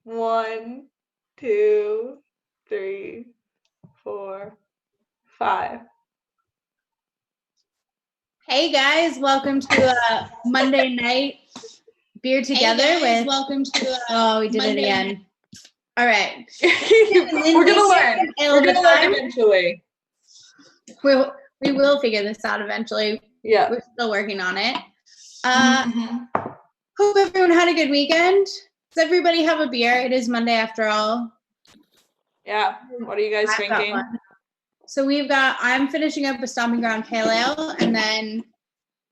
1, 2, 3, 4, 5. Hey guys, welcome to Monday night beer together with. Welcome to. We did it again. All right. We're gonna learn. We're gonna learn eventually. We will figure this out eventually. Yeah. We're still working on it. Hope everyone had a good weekend. Does everybody have a beer? It is Monday after all. Yeah. What are you guys drinking? So I'm finishing up a Stomping Ground Pale Ale, and then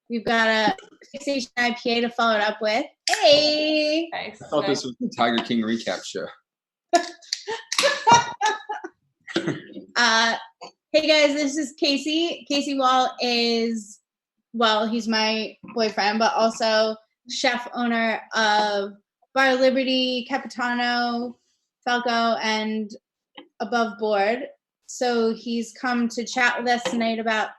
we've got a Fixation IPA to follow it up with. Hey! Nice. I thought this was the Tiger King recap show. Hey guys, this is Casey. Casey Wall he's my boyfriend, but also chef owner of Bar Liberty, Capitano, Falco, and Above Board. So he's come to chat with us tonight about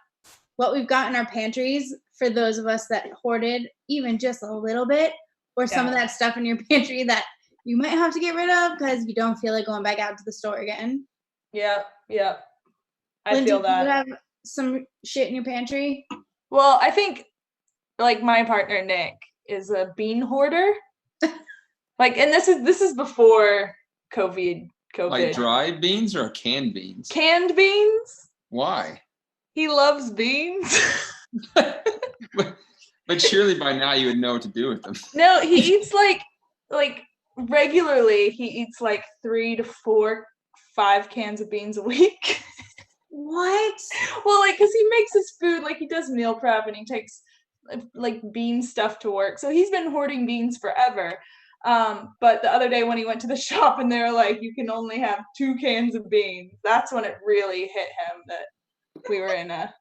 what we've got in our pantries for those of us that hoarded even just a little bit, or some of that stuff in your pantry that you might have to get rid of because you don't feel like going back out to the store again. Yeah. I Lindsay, feel that. Do you have some shit in your pantry? Well, I think like my partner Nick is a bean hoarder. And this is before COVID. Like dry beans or canned beans? Canned beans. Why? He loves beans. but surely by now you would know what to do with them. No, he eats like regularly. He eats like 3 to 4, 5 cans of beans a week. What? Well, because he makes his food, he does meal prep and he takes bean stuff to work. So he's been hoarding beans forever. But the other day when he went to the shop and they were like, you can only have 2 cans of beans, that's when it really hit him that we were in a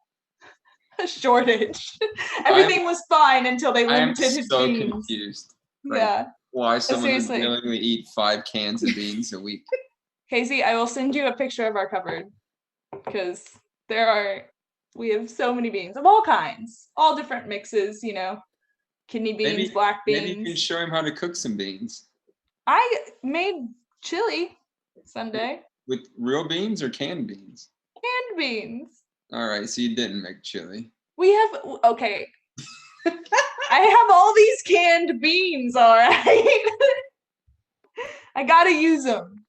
shortage. Everything was fine until they limited his beans. I am so confused. Yeah. Why someone would willingly eat 5 cans of beans a week? Casey, I will send you a picture of our cupboard because we have so many beans of all kinds, all different mixes, kidney beans, black beans. Maybe you can show him how to cook some beans. I made chili Sunday. With real beans or canned beans? Canned beans. All right, so you didn't make chili. Okay. I have all these canned beans, all right? I gotta use them.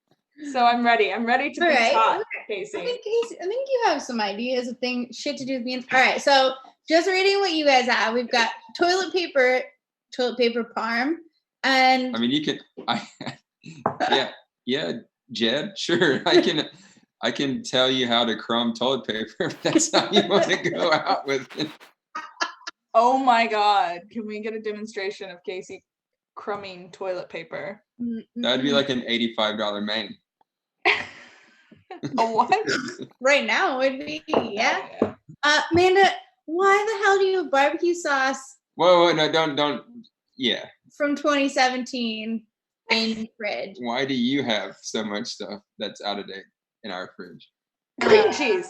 So I'm ready. I'm ready to be taught, Casey. I think you have some ideas of shit to do with beans. All right, so just reading what you guys have. We've got toilet paper parm, and I mean, you can. Yeah, Jed. Sure, I can tell you how to crumb toilet paper if that's how you want to go out with it. Oh my God! Can we get a demonstration of Casey crumbing toilet paper? That'd be like an $85 main. A what? Right now it would be, yeah. Amanda, why the hell do you have barbecue sauce? Whoa, no, don't. Yeah. From 2017 in your fridge. Why do you have so much stuff that's out of date in our fridge? Cream cheese.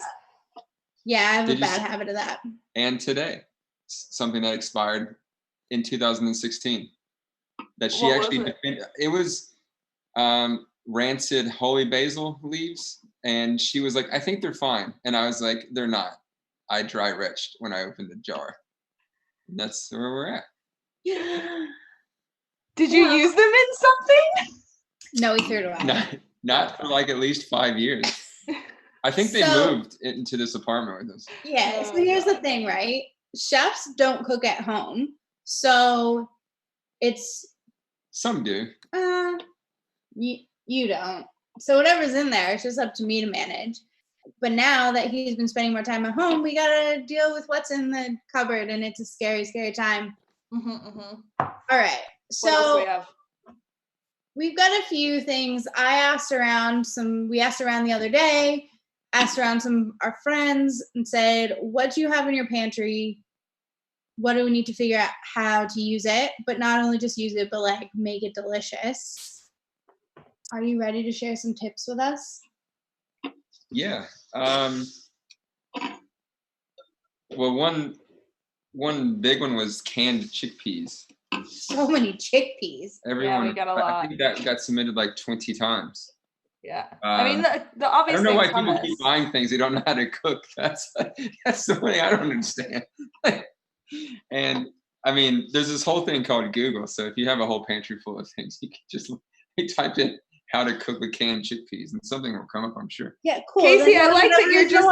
Yeah, I have a bad habit of that. And today, something that expired in 2016. That she it was rancid holy basil leaves, and she was like, I think they're fine, and I was like, they're not. I dry retched when I opened the jar. And that's where we're at. Did you use them in something? No, we threw it away. Not for at least 5 years. I think they moved into this apartment with us. Yeah, so here's the thing, right? Chefs don't cook at home, so it's... Some do. You don't. So whatever's in there, it's just up to me to manage. But now that he's been spending more time at home, we gotta deal with what's in the cupboard, and it's a scary, scary time. All right. So we've got a few things. We asked around the other day, asked around some of our friends and said, what do you have in your pantry? What do we need to figure out how to use it? But not only just use it, but make it delicious. Are you ready to share some tips with us? Yeah. Well, one big one was canned chickpeas. So many chickpeas. Everyone, we got a lot. I think that got submitted like 20 times. Yeah. I mean, the obvious I don't know why thing people keep buying things they don't know how to cook. That's the thing I don't understand. And I mean, there's this whole thing called Google. So if you have a whole pantry full of things, you can just type in how to cook with canned chickpeas and something will come up, I'm sure. Yeah, cool. Casey, I like that you're just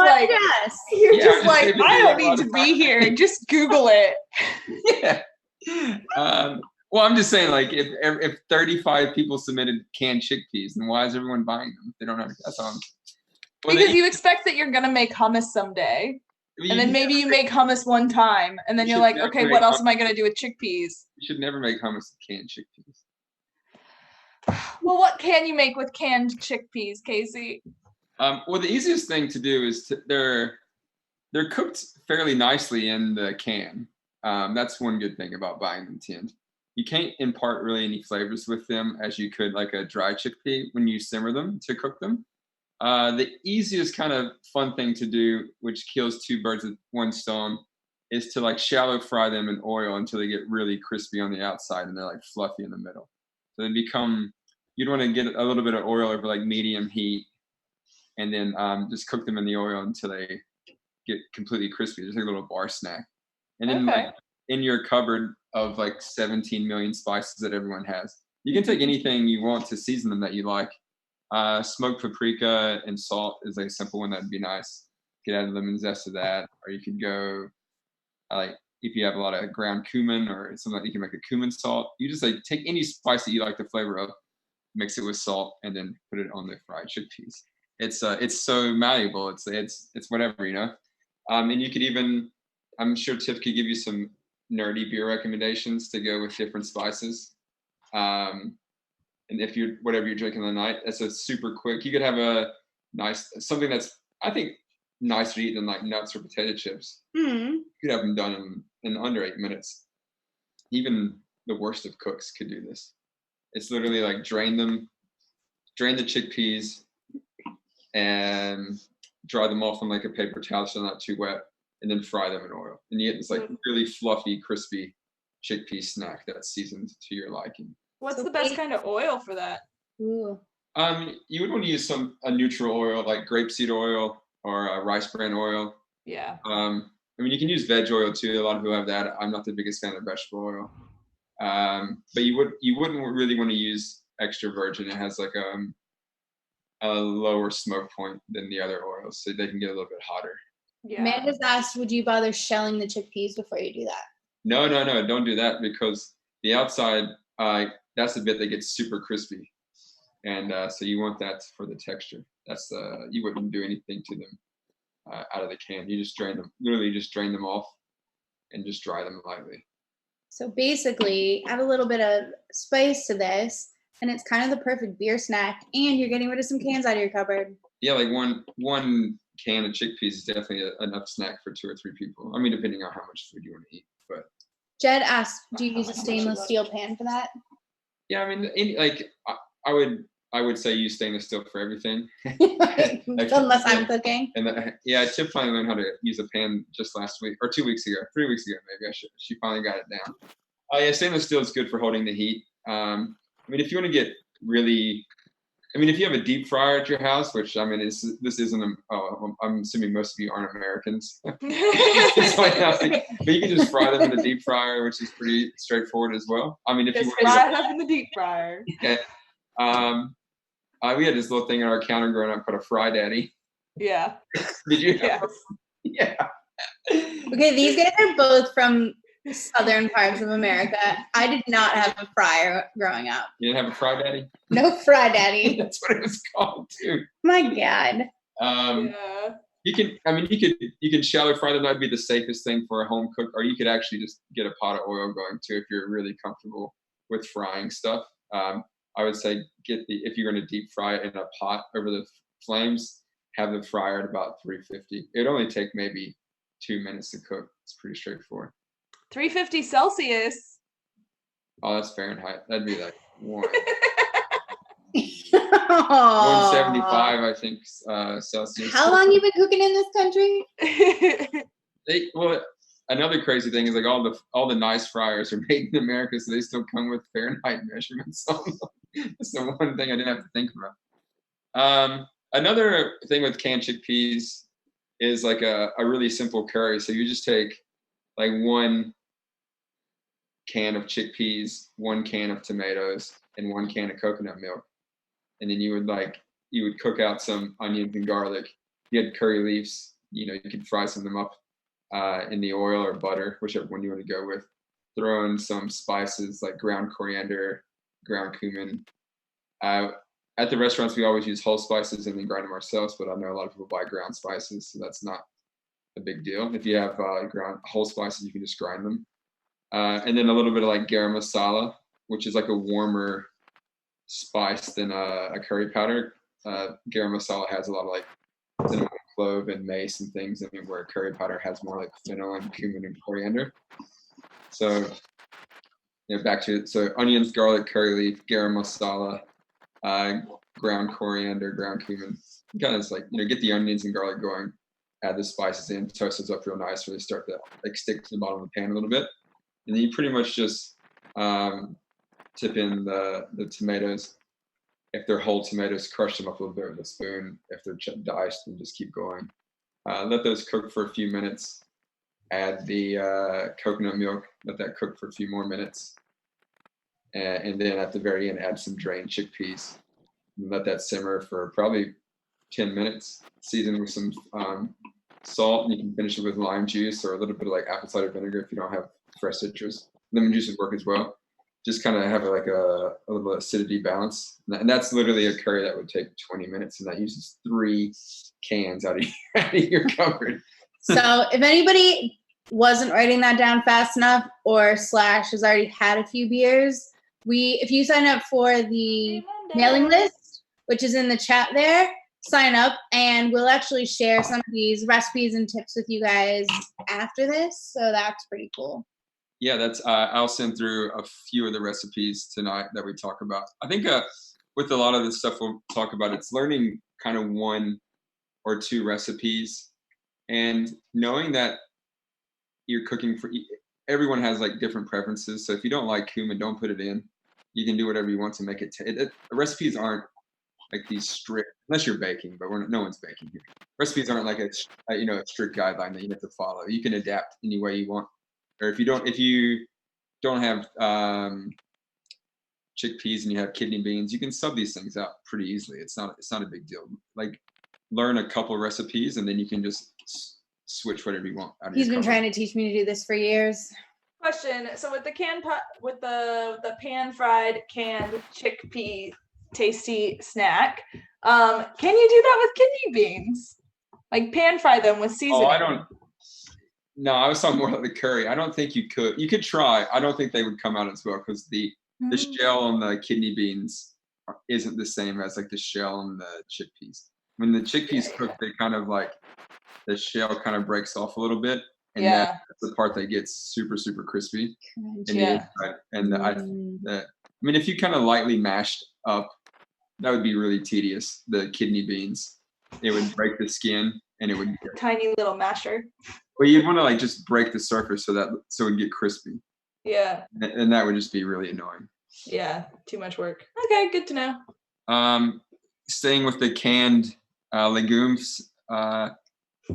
like, I don't need to be here. Just Google it. Yeah. Well, I'm just saying, like, if 35 people submitted canned chickpeas, then why is everyone buying them? They don't have. That's all. Because you expect that you're gonna make hummus someday, and then maybe you make hummus one time, and then you're like, okay, what else am I gonna do with chickpeas? You should never make hummus with canned chickpeas. Well, what can you make with canned chickpeas, Casey? Well, the easiest thing to do is they're cooked fairly nicely in the can. That's one good thing about buying them tinned. You can't impart really any flavors with them as you could like a dry chickpea when you simmer them to cook them. The easiest kind of fun thing to do, which kills two birds with one stone, is to like shallow fry them in oil until they get really crispy on the outside and they're like fluffy in the middle. So they become, you'd want to get a little bit of oil over like medium heat and then just cook them in the oil until they get completely crispy. Just like a little bar snack. And then like in your cupboard of like 17 million spices that everyone has, you can take anything you want to season them that you like. Smoked paprika and salt is a simple one that'd be nice. You could add lemon zest to that, or you could go like if you have a lot of ground cumin or something like you can make a cumin salt. You just like take any spice that you like the flavor of, mix it with salt, and then put it on the fried chickpeas. It's so malleable. It's whatever, you know. And you could even, I'm sure Tiff could give you some nerdy beer recommendations to go with different spices. And if you're whatever you're drinking the night, that's a super quick. You could have a nice something that's I think nicer to eat than like nuts or potato chips. Mm-hmm. You could have them done in under 8 minutes. Even the worst of cooks could do this. It's literally like drain the chickpeas and dry them off on like a paper towel so they're not too wet, and then fry them in oil. And you get this like really fluffy, crispy chickpea snack that's seasoned to your liking. What's the best kind of oil for that? Ooh. You would want to use a neutral oil like grapeseed oil or rice bran oil. Yeah. I mean, you can use veg oil too. A lot of people have that. I'm not the biggest fan of vegetable oil. But you wouldn't really want to use extra virgin. It has like a lower smoke point than the other oils, so they can get a little bit hotter. Yeah. Man just asked, would you bother shelling the chickpeas before you do that? No, don't do that because the outside, that's the bit that gets super crispy, and so you want that for the texture. That's you wouldn't do anything to them out of the can. You just literally just drain them off, and just dry them lightly. So basically, add a little bit of spice to this, and it's kind of the perfect beer snack, and you're getting rid of some cans out of your cupboard. Yeah, like one can of chickpeas is definitely enough snack for 2 or 3 people. I mean, depending on how much food you want to eat. But Jed asked, do you use a stainless steel pan for that? Yeah, I mean, I would say use stainless steel for everything. Unless I'm cooking. And Tiff finally learned how to use a pan just last week or 2 weeks ago, 3 weeks ago maybe. She finally got it down. Yeah, stainless steel is good for holding the heat. I mean, if you want to get really, I mean, if you have a deep fryer at your house, which I mean, this isn't. I'm assuming most of you aren't Americans. But you can just fry them in the deep fryer, which is pretty straightforward as well. I mean, if you fry it up in the deep fryer. Okay. We had this little thing in our counter growing up called a Fry Daddy. Yeah. Did you? Yes. Yeah. Okay, these guys are both from southern parts of America. I did not have a fryer growing up. You didn't have a Fry Daddy? No Fry Daddy. That's what it was called too. My God. Yeah. You can shallow fry them. That'd be the safest thing for a home cook. Or you could actually just get a pot of oil going too if you're really comfortable with frying stuff. I would say if you're going to deep fry it in a pot over the flames, have the fryer at about 350. It'd only take maybe 2 minutes to cook. It's pretty straightforward. 350 Celsius. Oh, that's Fahrenheit. That'd be like 175, I think, Celsius. How long you been cooking in this country? another crazy thing is like all the nice fryers are made in America, so they still come with Fahrenheit measurements on them. That's the one thing I didn't have to think about. Another thing with canned chickpeas is like a really simple curry. So you just take like 1 can of chickpeas, 1 can of tomatoes, and 1 can of coconut milk. And then you would cook out some onions and garlic. You had curry leaves, you could fry some of them up in the oil or butter, whichever one you want to go with. Throw in some spices like ground coriander, ground cumin. At the restaurants, we always use whole spices and then grind them ourselves, but I know a lot of people buy ground spices, so that's not a big deal. If you have ground whole spices, you can just grind them. And then a little bit of like garam masala, which is like a warmer spice than a curry powder. Garam masala has a lot of like cinnamon, clove, and mace and things, and where curry powder has more like fennel and cumin and coriander. So, back to it. So onions, garlic, curry leaf, garam masala, ground coriander, ground cumin. Kind of just like get the onions and garlic going, add the spices in, toast those up real nice, really start to like stick to the bottom of the pan a little bit, and then you pretty much just tip in the tomatoes. If they're whole tomatoes, crush them up a little bit with a spoon. If they're diced, then just keep going. Let those cook for a few minutes. Add the coconut milk. Let that cook for a few more minutes. And then at the very end, add some drained chickpeas. And let that simmer for probably 10 minutes. Season with some salt, and you can finish it with lime juice or a little bit of like apple cider vinegar if you don't have fresh citrus. Lemon juice would work as well. Just kind of have like a little acidity balance. And that's literally a curry that would take 20 minutes, and that uses 3 cans out of your cupboard. So if anybody wasn't writing that down fast enough or / has already had a few beers, if you sign up for the mailing list, which is in the chat there, sign up and we'll actually share some of these recipes and tips with you guys after this. So that's pretty cool. Yeah, that's I'll send through a few of the recipes tonight that we talk about. I think with a lot of the stuff we'll talk about, it's learning kind of 1 or 2 recipes and knowing that you're cooking for everyone has like different preferences. So if you don't like cumin, don't put it in. You can do whatever you want to make it. Recipes aren't like these strict, unless you're baking, but no one's baking here. Recipes aren't like a strict guideline that you have to follow. You can adapt any way you want. Or if you don't have chickpeas and you have kidney beans, you can sub these things out pretty easily. It's not a big deal. Like learn a couple recipes and then you can just switch whatever you want. He's been trying to teach me to do this for years. Question: so with the pan fried canned chickpea tasty snack, can you do that with kidney beans? Like pan fry them with seasoning? Oh, No, I was talking more about the curry. I don't think you could. You could try. I don't think they would come out as well because the shell on the kidney beans isn't the same as like the shell on the chickpeas. When the chickpeas cook, they kind of like the shell kind of breaks off a little bit, and that's the part that gets super super crispy. And I mean, if you kind of lightly mashed up, that would be really tedious. The kidney beans, it would break the skin, and it would tiny little masher. Well, you'd want to like just break the surface so it would get crispy. Yeah. And that would just be really annoying. Yeah, too much work. Okay, good to know. Staying with the canned legumes,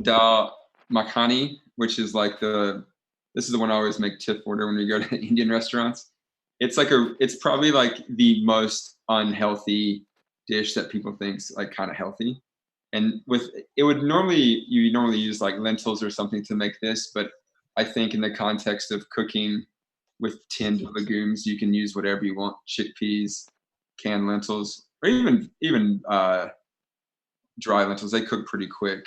dal makhani, which is like this is the one I always make tip order when we go to Indian restaurants. It's probably like the most unhealthy dish that people think's like kind of healthy. And you normally use like lentils or something to make this, but I think in the context of cooking with tinned legumes, you can use whatever you want: chickpeas, canned lentils, or even dry lentils. They cook pretty quick.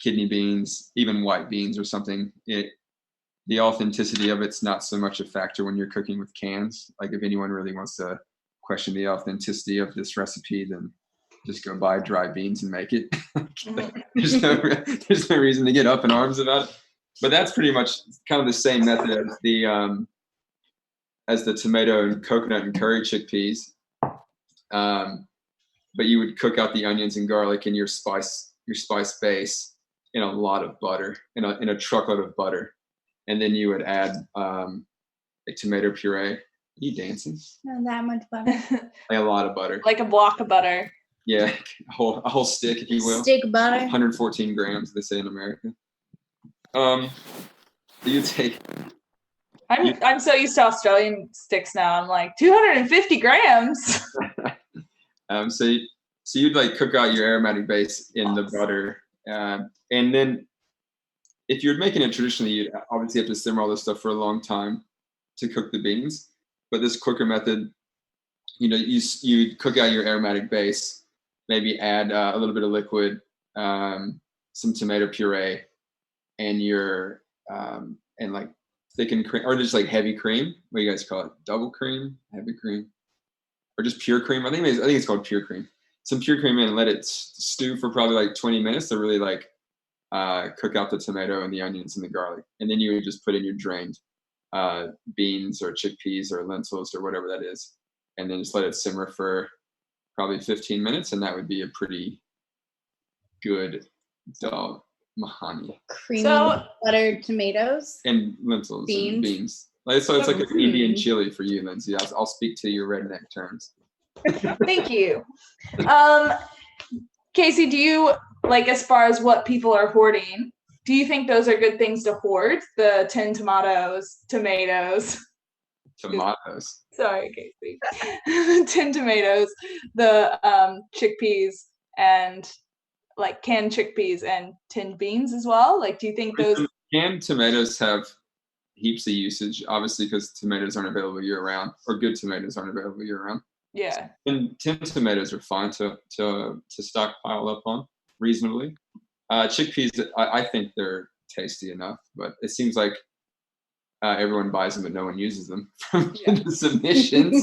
Kidney beans, even white beans or something. The authenticity of it's not so much a factor when you're cooking with cans. Like if anyone really wants to question the authenticity of this recipe, then just go buy dry beans and make it. There's no reason to get up in arms about it. But that's pretty much kind of the same method as the tomato and coconut and curry chickpeas. But you would cook out the onions and garlic in your spice base, in a lot of butter, in a truckload of butter, and then you would add like tomato puree. Are you dancing? Not that much butter. Like a lot of butter. Like a block of butter. Yeah, a whole stick, if you will. Stick of butter. 114 grams, they say in America. You take. I'm so used to Australian sticks now. I'm like 250 grams. So you'd like cook out your aromatic base in the butter, and then if you're making it traditionally, you'd obviously have to simmer all this stuff for a long time to cook the beans. But this quicker method, you cook out your aromatic base, maybe add a little bit of liquid, some tomato puree, and your and like thickened cream, or just like heavy cream. What do you guys call it? Double cream, heavy cream, or just pure cream? I think it's called pure cream. Some pure cream in, and let it stew for probably like 20 minutes to really like cook out the tomato and the onions and the garlic. And then you would just put in your drained beans or chickpeas or lentils or whatever that is, and then just let it simmer for probably 15 minutes, and that would be a pretty good dal mahani. Creamy buttered tomatoes and lentils and beans. So it's like an Indian chili for you, Lindsay. I'll speak to your redneck terms. Thank you. Casey, do you, like, as far as what people are hoarding, do you think those are good things to hoard? The tin tomatoes. Sorry, Casey. Tin tomatoes, the chickpeas, and like canned chickpeas and tinned beans as well. Like, do you think those canned tomatoes have heaps of usage? Obviously, because tomatoes aren't available year round, or good tomatoes aren't available year round. Yeah. And tinned tomatoes are fine to stockpile up on reasonably. Chickpeas, I think they're tasty enough, but it seems like everyone buys them, but no one uses them from the submissions.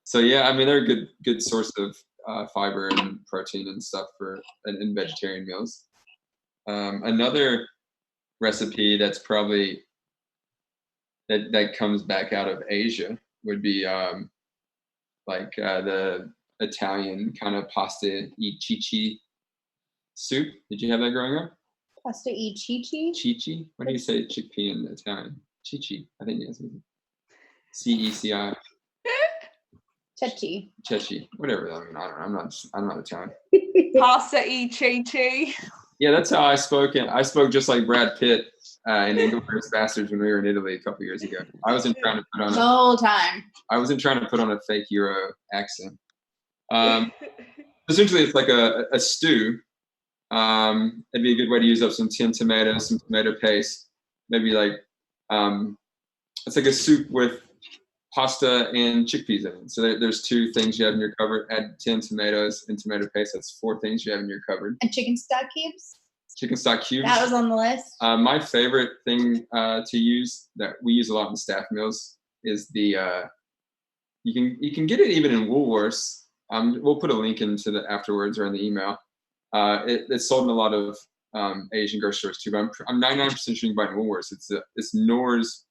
So yeah, I mean, they're a good source of fiber and protein and stuff in vegetarian meals. Another recipe that's probably that comes back out of Asia would be like the Italian kind of pasta e cicci soup. Did you have that growing up? Pasta e cicci? Cicci? What do you say chickpea in Italian? Cicci, I think it's CECI. Cecchi, whatever. I mean, I don't know. I'm not Italian. Pasta e cicci. Yeah, that's how I spoke. And I spoke just like Brad Pitt in Inglourious Basterds when we were in Italy a couple years ago. I wasn't trying to put on the whole time. I wasn't trying to put on a fake Euro accent. Essentially, it's like a stew. It'd be a good way to use up some tinned tomatoes, some tomato paste. Maybe like it's like a soup with pasta and chickpeas in it. So there's 2 things you have in your cupboard. Add tinned tomatoes and tomato paste. That's 4 things you have in your cupboard. And chicken stock cubes. Chicken stock cubes. That was on the list. My favorite thing to use that we use a lot in staff meals is the you can get it even in Woolworths. We'll put a link into the afterwards or in the email. It's sold in a lot of Asian grocery stores too, but I'm 99% sure you can buy it in Woolworths. It's Knorr's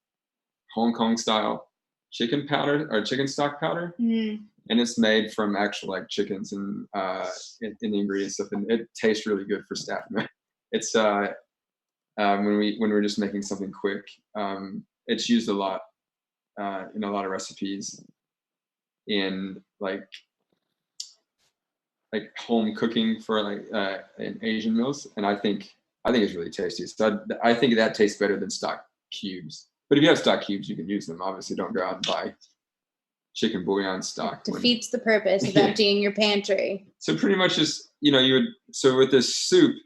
Hong Kong style chicken powder or chicken stock powder, and it's made from actual like chickens and in the ingredients stuff, and it tastes really good for staff meal. It's when we're just making something quick. It's used a lot in a lot of recipes in like home cooking for like in Asian meals, and I think it's really tasty. So I think that tastes better than stock cubes. But if you have stock cubes, you can use them. Obviously, don't go out and buy chicken bouillon stock. It defeats the purpose of emptying your pantry. So pretty much just so with this soup,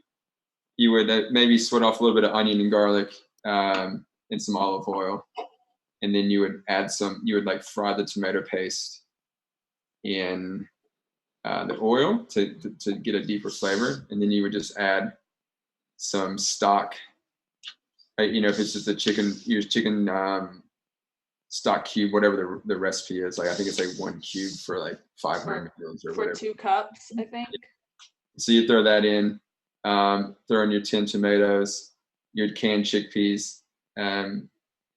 you would maybe sweat off a little bit of onion and garlic and some olive oil, and then you would add you would like fry the tomato paste in the oil to get a deeper flavor, and then you would just add some stock. If it's just use chicken stock cube, whatever the recipe is. Like I think it's like 1 cube for like 500 mils or whatever. For 2 cups, I think. So you throw that in, throw in your tinned tomatoes, your canned chickpeas, and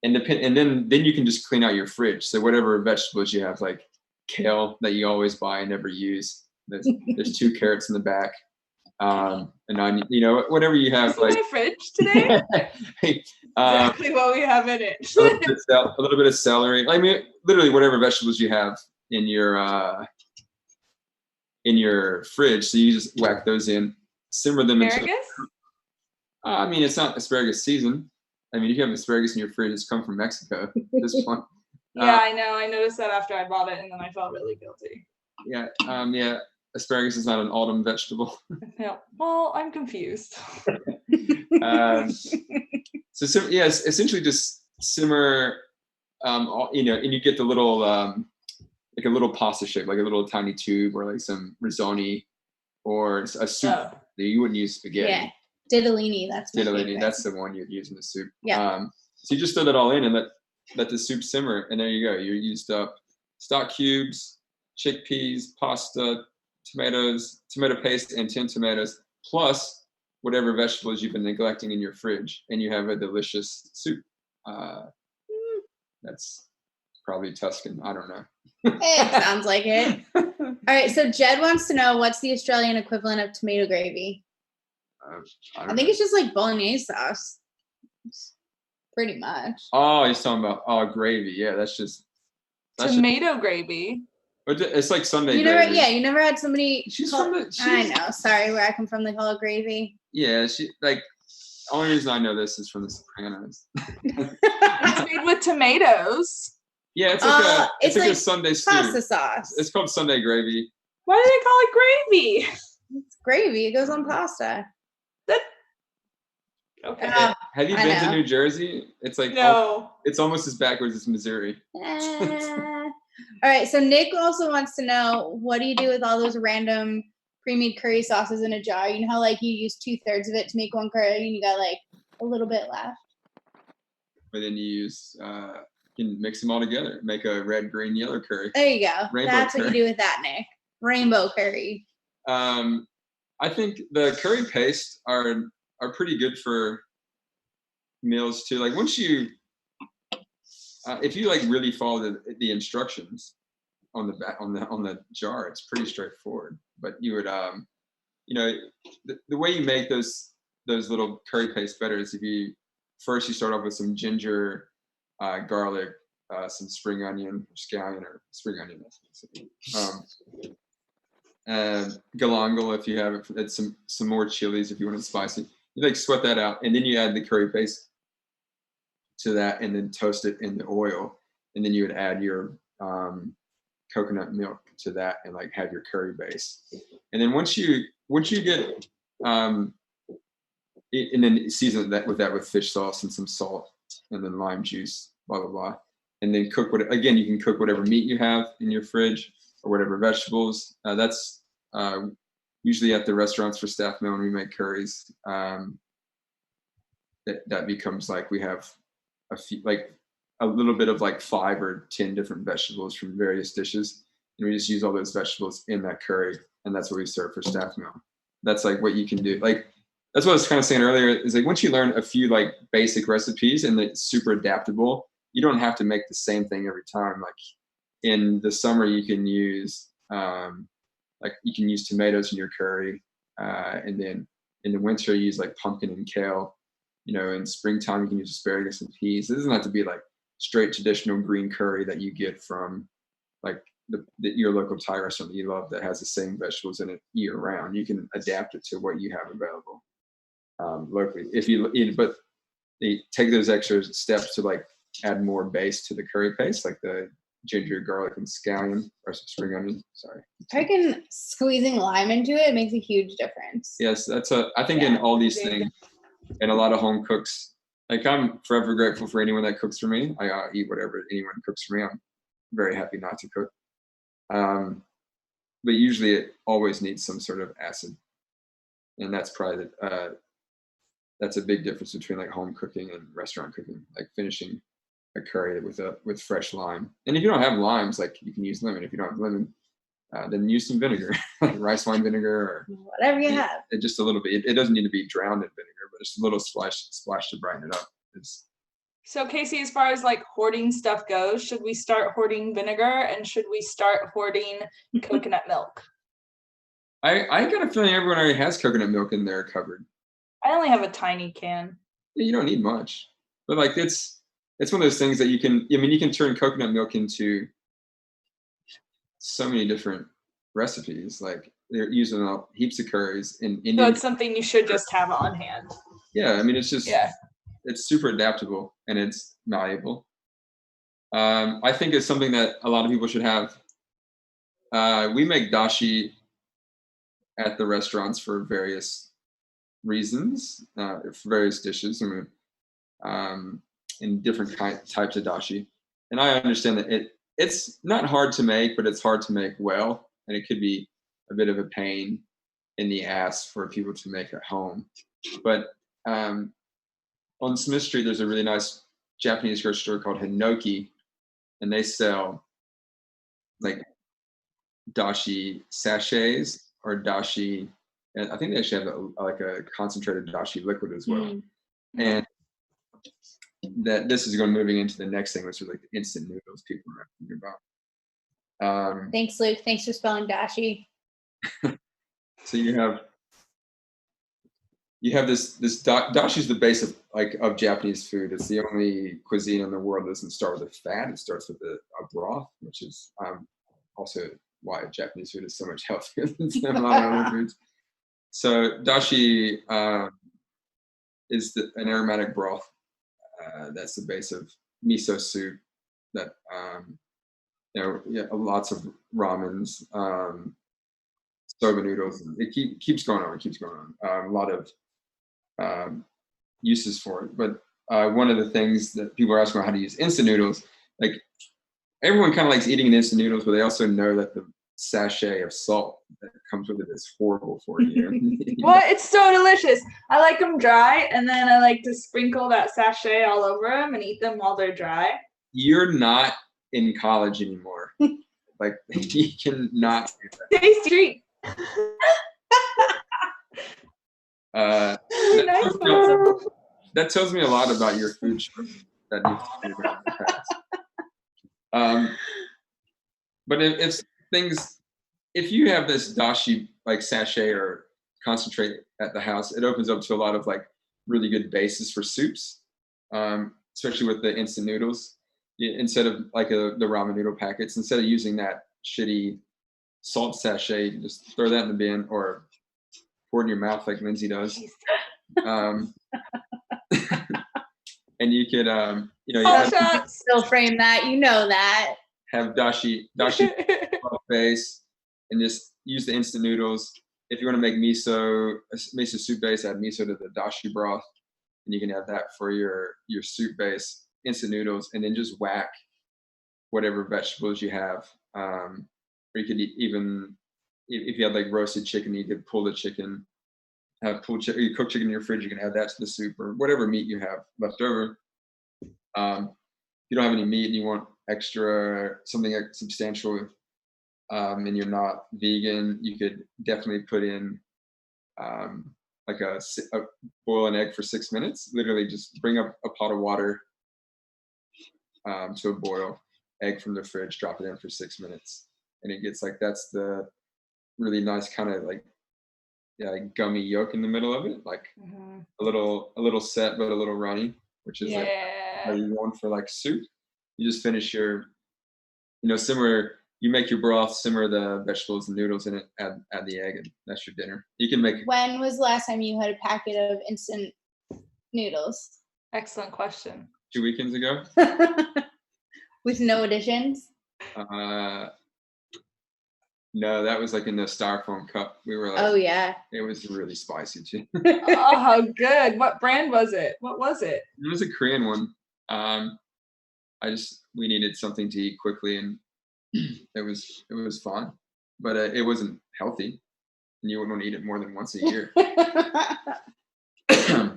then you can just clean out your fridge. So whatever vegetables you have, like kale that you always buy and never use. There's 2 carrots in the back. and onion, whatever you have. Like my fridge today. Exactly what we have in it. a little bit of celery. I mean, literally whatever vegetables you have in your fridge. So you just whack those in, simmer them. Asparagus? I mean, it's not asparagus season. I mean, if you have asparagus in your fridge, it's come from Mexico at this point. Yeah, I know. I noticed that after I bought it, and then I felt really guilty. Yeah. Asparagus is not an autumn vegetable. Yeah. Well, I'm confused. So essentially just simmer, and you get the little like a little pasta shape, like a little tiny tube, or like some risotto, or a soup that you wouldn't use spaghetti. Yeah, ditalini. That's the one you'd use in the soup. Yeah. So you just throw that all in and let the soup simmer, and there you go. You used up stock cubes, chickpeas, pasta, tomatoes, tomato paste, and 10 tomatoes, plus whatever vegetables you've been neglecting in your fridge, and you have a delicious soup. That's probably Tuscan. I don't know. It sounds like it. All right. So Jed wants to know, what's the Australian equivalent of tomato gravy? I think it's just like bolognese sauce. Pretty much. Oh, he's talking about gravy. Yeah, that's tomato gravy. It's like Sunday gravy. Yeah, you never had somebody. I know. Sorry, where I come from, they call it gravy. Yeah, only reason I know this is from The Sopranos. It's made with tomatoes. Yeah, it's like a Sunday stew. Pasta sauce. It's called Sunday gravy. Why do they call it gravy? It's gravy. It goes on pasta. Okay. Have you been to New Jersey? It's like no. It's almost as backwards as Missouri. All right. So Nick also wants to know, what do you do with all those random pre-made curry sauces in a jar? You know how like you use 2/3 of it to make one curry, and you got like a little bit left. But then you use you can mix them all together, make a red, green, yellow curry. There you go. That's curry. What you do with that, Nick. Rainbow curry. I think the curry paste are pretty good for meals too. Like once you, if you like really follow the instructions on the back on the jar, it's pretty straightforward. But you would, the way you make those little curry paste better is if you start off with some ginger, garlic, some spring onion or scallion or spring onion. And galangal if you have it. It's some more chilies if you want it spicy. You like sweat that out, and then you add the curry paste to that, and then toast it in the oil, and then you would add your coconut milk to that, and like have your curry base. And then once you get and then season that with fish sauce and some salt, and then lime juice, blah blah blah, and then cook you can cook whatever meat you have in your fridge or whatever vegetables. That's usually at the restaurants for staff meal when we make curries. That becomes like we have a few, like a little bit of like 5 or 10 different vegetables from various dishes, and we just use all those vegetables in that curry, and that's what we serve for staff meal. That's like what you can do. Like that's what I was kind of saying earlier, is like once you learn a few like basic recipes and it's super adaptable, you don't have to make the same thing every time. Like in the summer, you can use tomatoes in your curry, and then in the winter you use like pumpkin and kale. In springtime you can use asparagus and peas. It doesn't have to be like straight traditional green curry that you get from like your local Thai restaurant that you love that has the same vegetables in it year round. You can adapt it to what you have available locally. But they take those extra steps to like add more base to the curry paste, like the ginger, garlic, and scallion, or some spring onion. Sorry. Freaking squeezing lime into it makes a huge difference. Yes, I think in all these things, and a lot of home cooks, like I'm forever grateful for anyone that cooks for me. I eat whatever anyone cooks for me. I'm very happy not to cook. But usually it always needs some sort of acid. And that's probably that's a big difference between like home cooking and restaurant cooking, like finishing a curry with fresh lime. And if you don't have limes, like you can use lemon. If you don't have lemon, then use some vinegar, like rice wine vinegar or whatever you have. Just a little bit. It doesn't need to be drowned in vinegar, but just a little splash to brighten it up. So Casey, as far as like hoarding stuff goes, should we start hoarding vinegar, and should we start hoarding coconut milk? I got a feeling everyone already has coconut milk in their cupboard. I only have a tiny can. Yeah, you don't need much, but like it's one of those things that you can. I mean, you can turn coconut milk into so many different recipes. Like they're using heaps of curries in So Indian. it's something you should just have on hand. Yeah, I mean, it's just Yeah. it's super adaptable and it's malleable. I think it's something that a lot of people should have. We make dashi at the restaurants for various reasons, for various dishes. I mean, in different types of dashi. And I understand that it's not hard to make, but it's hard to make well, and it could be a bit of a pain in the ass for people to make at home. But on Smith Street, there's a really nice Japanese grocery store called Hinoki, and they sell like dashi sachets or dashi. And I think they actually have like a concentrated dashi liquid as well. And that this is going moving into the next thing, which is like the instant noodles people are thinking about. Thanks, Luke. Thanks for spelling dashi. So you have this dashi is the base of Japanese food. It's the only cuisine in the world that doesn't start with a fat. It starts with a broth, which is also why Japanese food is so much healthier than a lot of other foods. So dashi is an aromatic broth. That's the base of miso soup. That lots of ramens, soba noodles. It keeps going on. It keeps going on. A lot of uses for it. But one of the things that people are asking about how to use instant noodles, like everyone kind of likes eating instant noodles, but they also know that the sachet of salt that comes with it is horrible for you. What? It's so delicious. I like them dry, and then I like to sprinkle that sachet all over them and eat them while they're dry. You're not in college anymore. Like you cannot do that. Tasty treat. That tells me a lot about your food choice that you've talked about in the past. But if you have this dashi like sachet or concentrate at the house, it opens up to a lot of like really good bases for soups, especially with the instant noodles. Instead of like the ramen noodle packets, instead of using that shitty salt sachet, just throw that in the bin or pour it in your mouth like Lindsay does. And you could, still frame that, that. Have dashi base, and just use the instant noodles. If you want to make miso soup base, add miso to the dashi broth, and you can have that for your soup base, instant noodles, and then just whack whatever vegetables you have. Or you could even, if you had like roasted chicken, you could pull the chicken. Have you cook chicken in your fridge, you can add that to the soup or whatever meat you have left over. If you don't have any meat and you want extra something substantial, and you're not vegan, you could definitely put in like boil an egg for 6 minutes. Literally just bring up a pot of water to a boil, egg from the fridge, drop it in for 6 minutes, and it gets like, that's the really nice kind of like gummy yolk in the middle of it, like a little set but a little runny, which is like how you want for like soup. You just finish your, simmer. You make your broth, simmer the vegetables and noodles in it, add the egg, and that's your dinner. You can make. When was the last time you had a packet of instant noodles? Excellent question. 2 weekends ago. With no additions? No, that was like in the styrofoam cup. We were like, oh yeah. It was really spicy too. Oh, how good. What brand was it? What was it? It was a Korean one. We needed something to eat quickly, and it was fun, but it wasn't healthy, and you wouldn't want to eat it more than once a year.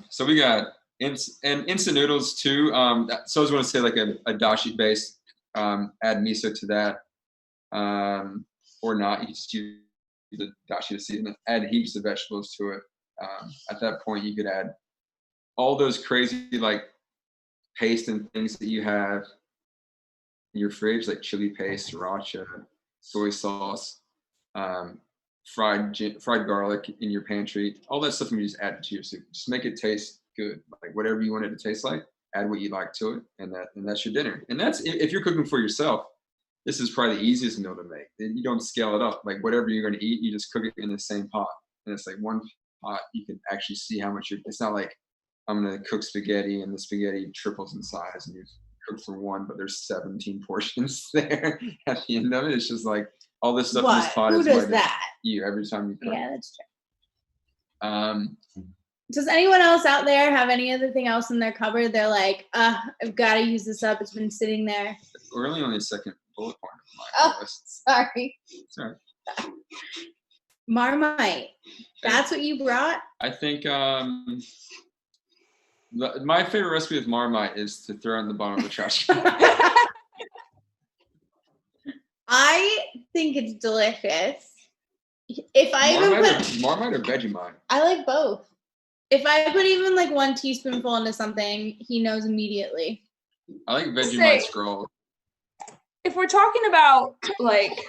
So we got instant noodles too. So I was going to say like a dashi base, add miso to that, or not. You just use the dashi to season it. Add heaps of vegetables to it. At that point, you could add all those crazy like paste and things that you have in your fridge, like chili paste, sriracha, soy sauce. fried garlic in your pantry. All that stuff you just add to your soup. Just make it taste good. Like whatever you want it to taste like, add what you like to it, and that's your dinner. And that's if you're cooking for yourself. This is probably the easiest meal to make. You don't scale it up. Like whatever you're going to eat, you just cook it in the same pot, and it's like one pot. You can actually see how much it's not like I'm going to cook spaghetti and the spaghetti triples in size, and you cook for one, but there's 17 portions there at the end of it. It's just like all this stuff in this pot is does that? You every time you cook. Yeah, that's true. Does anyone else out there have any other thing else in their cupboard? They're like, I've got to use this up. It's been sitting there. We're only on the second bullet point of my list. Sorry. Sorry. Marmite. That's what you brought? I think my favorite recipe with Marmite is to throw it in the bottom of the trash can. I think it's delicious. If I Marmite or Vegemite? I like both. If I put even like 1 teaspoonful into something, he knows immediately. I like Vegemite scroll. If we're talking about like,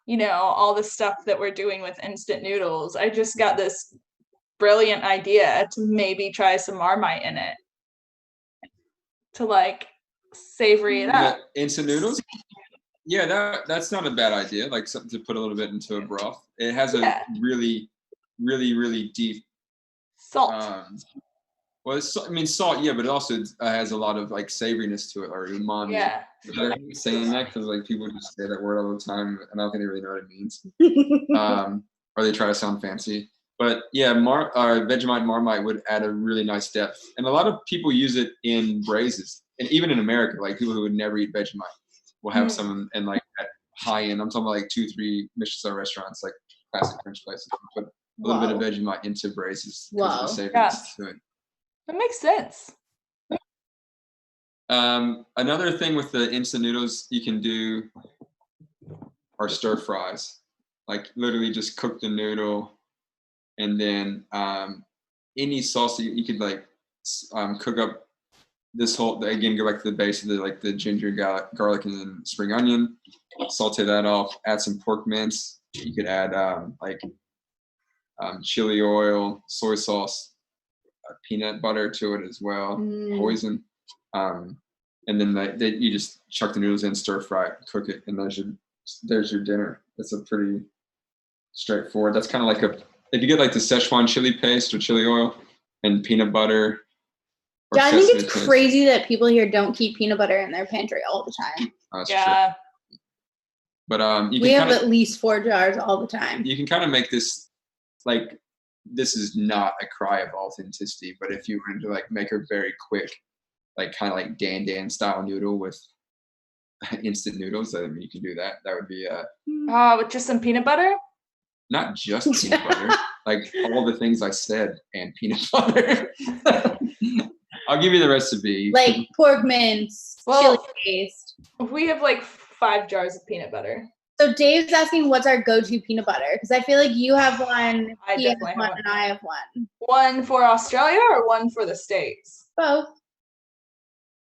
all the stuff that we're doing with instant noodles, I just got this brilliant idea to maybe try some Marmite in it to like savory it up. Instant noodles? Yeah, that's not a bad idea. Like something to put a little bit into a broth. It has a really, really, really deep salt. Salt, yeah, but it also has a lot of like savoriness to it, or umami. Yeah. I hate saying that because like people just say that word all the time, and I don't think they really know what it means. Or they try to sound fancy. But yeah, Vegemite Marmite would add a really nice depth, and a lot of people use it in braises, and even in America, like people who would never eat Vegemite will have some, and like at high end. I'm talking about like 2-3 Michelin restaurants, like classic French places, put a little bit of Vegemite into braises because of the savoriness to it. That makes sense. Another thing with the instant noodles you can do are stir fries. Like literally just cook the noodle, and then any sauce you could like cook up this whole, again, go back to the base of the ginger, garlic, and then spring onion. Saute that off. Add some pork mince. You could add chili oil, soy sauce, peanut butter to it as well, hoisin. And then you just chuck the noodles in, stir fry it, cook it, and there's your dinner. It's a pretty straightforward. That's kind of like if you get like the Szechuan chili paste or chili oil and peanut butter. Yeah, I think it's crazy that people here don't keep peanut butter in their pantry all the time. That's true. But we have at least 4 jars all the time. You can kind of make this like, this is not a cry of authenticity, but if you wanted to like make a very quick, like kind of like Dan style noodle with instant noodles, I mean, you can do that. That would be with just some peanut butter? Not just peanut butter, like all the things I said and peanut butter. I'll give you the recipe. Like pork mince, chili paste. We have like 5 jars of peanut butter. So Dave's asking what's our go-to peanut butter, because I feel like you have one, he has one, and I have one. One for Australia or one for the States? Both.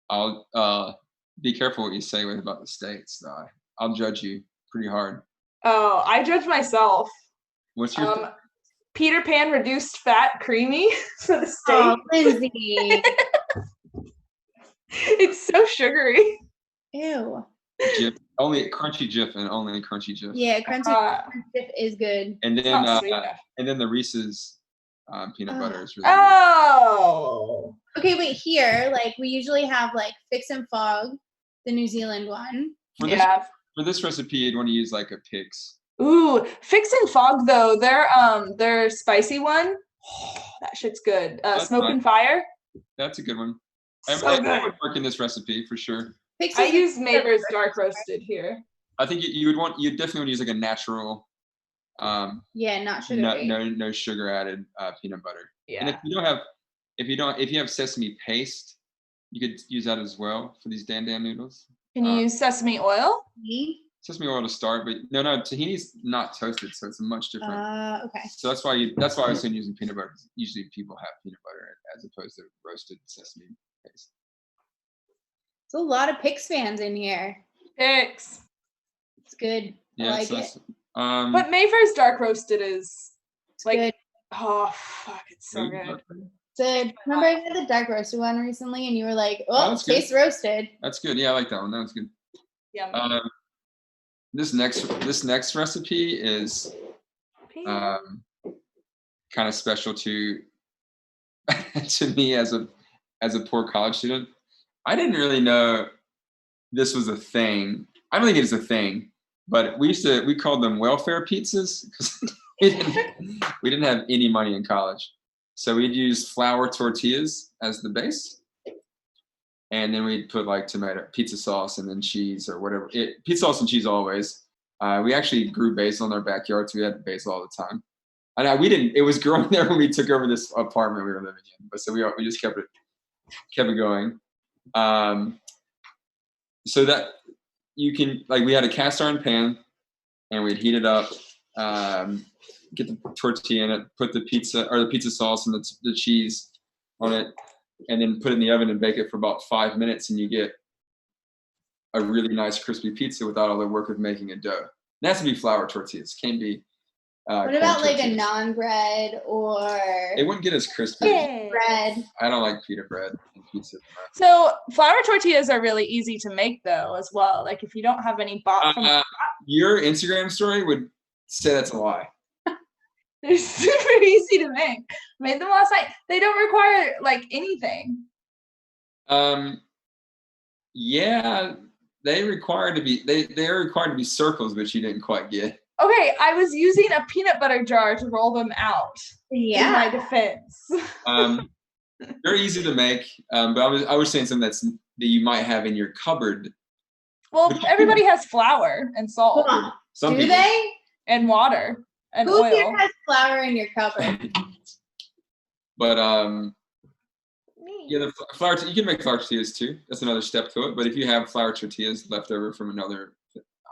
I'll be careful what you say about the States, though. I'll judge you pretty hard. Oh, I judge myself. What's your Peter Pan reduced fat creamy for the States? Oh, Lindsay. It's so sugary. Ew. Jif, only crunchy Jif and only crunchy Jif. Yeah, crunchy Jif is good. And then the Reese's peanut butter is really good. Okay, wait, here, like we usually have like Fix and Fog, the New Zealand one. For this recipe, you'd want to use like a Pix. Ooh, Fix and Fog though, their spicy one, that shit's good. Smoke and Fire. That's a good one. So I would work in this recipe for sure. I use Neighbor's dark roasted here. I think you definitely want to use like a natural. Not sugar. No sugar added peanut butter. Yeah. And if you have sesame paste, you could use that as well for these dan noodles. Can you use sesame oil? Sesame oil to start, but no, tahini's not toasted, so it's a much different. Okay. So that's why I was using peanut butter. Usually people have peanut butter as opposed to roasted sesame paste. There's a lot of Pix fans in here. Pix. It's good. Yeah, I like it. But Mayfair's dark roasted is like, good. Oh fuck, it's so good. Good. Remember I had the dark roasted one recently, and you were like, "Oh, it tastes roasted." That's good. Yeah, I like that one. That was good. Yeah. This next recipe is kind of special to me as a poor college student. I didn't really know this was a thing. I don't think it's a thing, but we called them welfare pizzas because we didn't have any money in college. So we'd use flour tortillas as the base. And then we'd put like tomato, pizza sauce, and then cheese or whatever. Pizza sauce and cheese always. We actually grew basil in our backyard, so we had basil all the time. And we didn't. It was growing there when we took over this apartment we were living in. But so we just kept it going. So that you can we had a cast iron pan, and we'd heat it up. Get the tortilla in it, put the pizza sauce and the cheese on it, and then put it in the oven and bake it for about 5 minutes, and you get a really nice crispy pizza without all the work of making a dough. It has to be flour tortillas. Can't be. What about like a naan bread or? It wouldn't get as crispy. Bread. I don't like pita bread and pizza. So flour tortillas are really easy to make though, as well. Like if you don't have any bought from your Instagram story would say that's a lie. They're super easy to make. Made them last night. They don't require like anything. Yeah, they're required to be circles, which you didn't quite get. Okay, I was using a peanut butter jar to roll them out. Yeah. In my defense. They're easy to make, but I was saying something that you might have in your cupboard. Well, everybody has flour and salt. Do they? And water. And Who oil. here has flour in your cupboard? But yeah, the flour. You can make flour tortillas too. That's another step to it. But if you have flour tortillas left over from another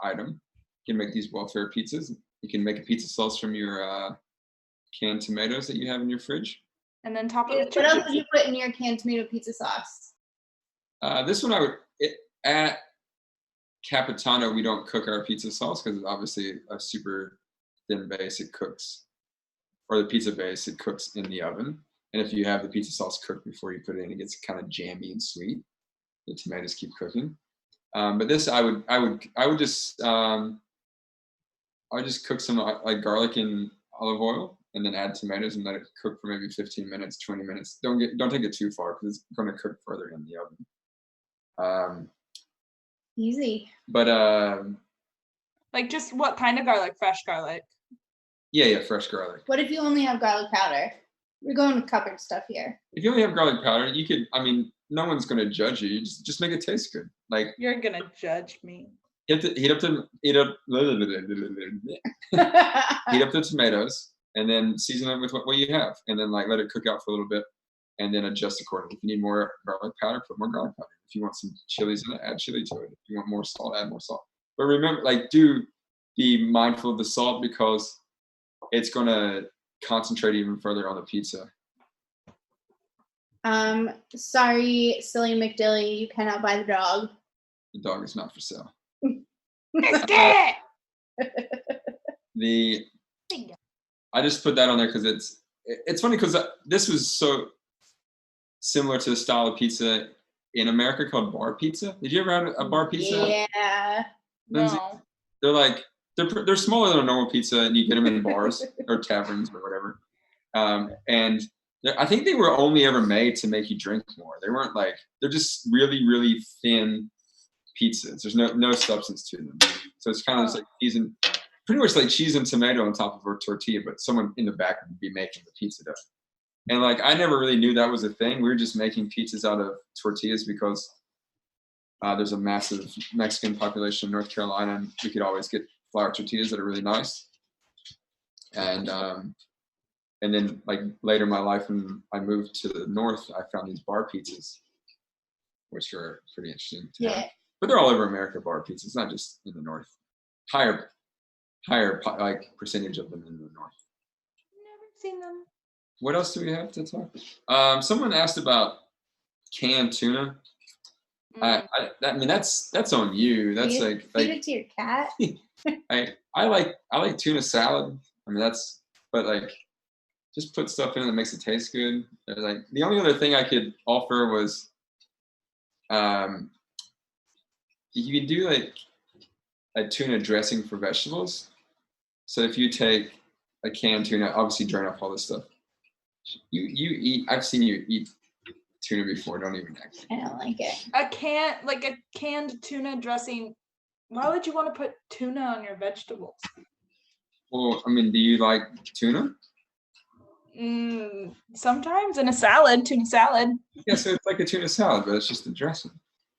item, you can make these welfare pizzas. You can make a pizza sauce from your canned tomatoes that you have in your fridge. And then top it with What else would you put in your canned tomato pizza sauce? This one at Capitano, we don't cook our pizza sauce because it's obviously a super thin base. It cooks, or the pizza base, it cooks in the oven. And if you have the pizza sauce cooked before you put it in, it gets kind of jammy and sweet. The tomatoes keep cooking. But this, I would just cook some like garlic and olive oil, and then add tomatoes and let it cook for maybe 15 minutes, 20 minutes. Don't take it too far because it's going to cook further in the oven. Easy. But like just what kind of garlic? Fresh garlic? Yeah, fresh garlic. What if you only have garlic powder? We're going with cupboard stuff here. If you only have garlic powder, you could. I mean, no one's going to judge you. You just make it taste good. Like you're gonna judge me. Heat up the tomatoes, and then season it with what you have, and then let it cook out for a little bit, and then adjust accordingly. If you need more garlic powder, put more garlic powder. If you want some chilies in it, add chili to it. If you want more salt, add more salt. But remember, do be mindful of the salt because it's going to concentrate even further on the pizza. Sorry, silly McDilly, you cannot buy the dog. The dog is not for sale. I just put that on there because it's funny because this was so similar to the style of pizza in America called bar pizza. Did you ever have a bar pizza? Yeah. No. They're smaller than a normal pizza, and you get them in bars or taverns or whatever. And I think they were only ever made to make you drink more. They weren't they're just really, really thin pizzas. There's no substance to them. So it's kind of just pretty much like cheese and tomato on top of a tortilla, but someone in the back would be making the pizza dough. And I never really knew that was a thing. We were just making pizzas out of tortillas because there's a massive Mexican population in North Carolina, and we could always get flour tortillas that are really nice. And then later in my life, when I moved to the north, I found these bar pizzas, which are pretty interesting to have. But they're all over America, bar pizzas, not just in the north. Higher percentage of them in the north. Never seen them. What else do we have to talk? Someone asked about canned tuna. I mean, that's on you. That's feed it to your cat. I like tuna salad. I mean, but like, just put stuff in it that makes it taste good. Like, the only other thing I could offer was, you could do like a tuna dressing for vegetables. So if you take a canned tuna, obviously drain off all this stuff. You eat. I've seen you eat tuna before. Don't even act. I don't like it. A canned tuna dressing. Why would you want to put tuna on your vegetables? Well, I mean, do you like tuna? Sometimes in a salad, tuna salad. Yeah, so it's like a tuna salad, but it's just a dressing.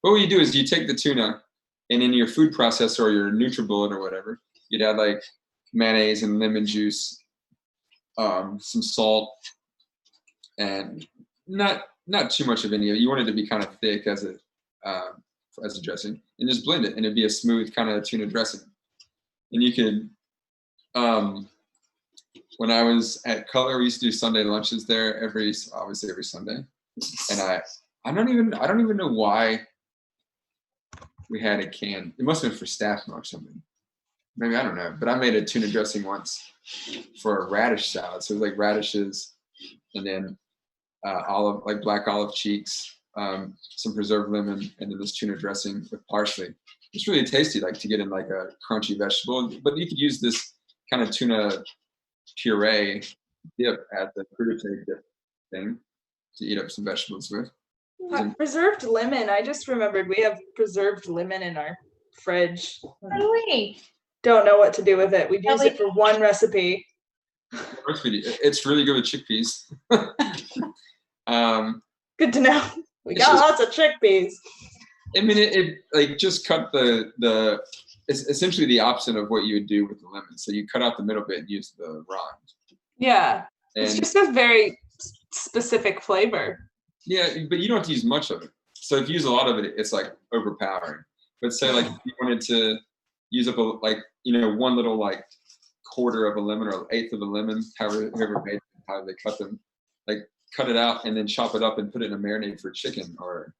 But what you do is you take the tuna, and in your food processor or your NutriBullet or whatever, you'd add like mayonnaise and lemon juice, some salt, and not too much of any of it. You want it to be kind of thick as a dressing, and just blend it, and it'd be a smooth kind of tuna dressing. And you could, when I was at Cutler, we used to do Sunday lunches there obviously every Sunday, and I don't even know why we had a can. It must have been for staff or something. Maybe, I don't know. But I made a tuna dressing once for a radish salad. So it was like radishes, and then black olive cheeks, some preserved lemon, and then this tuna dressing with parsley. It's really tasty, like to get in like a crunchy vegetable. But you could use this kind of tuna puree dip at the crudité dip thing to eat up some vegetables with. Preserved lemon. I just remembered we have preserved lemon in our fridge. Really? Don't know what to do with it. We've used it for one recipe. It's really good with chickpeas. Good to know. We got lots of chickpeas. I mean, it like just cut it's essentially the opposite of what you would do with the lemon. So you cut out the middle bit and use the rind. Yeah. It's just a very specific flavor. Yeah, but you don't have to use much of it. So if you use a lot of it, it's like overpowering. But say like if you wanted to use up one little like quarter of a lemon or eighth of a lemon, whoever made them, how they cut them, like cut it out and then chop it up and put it in a marinade for chicken, or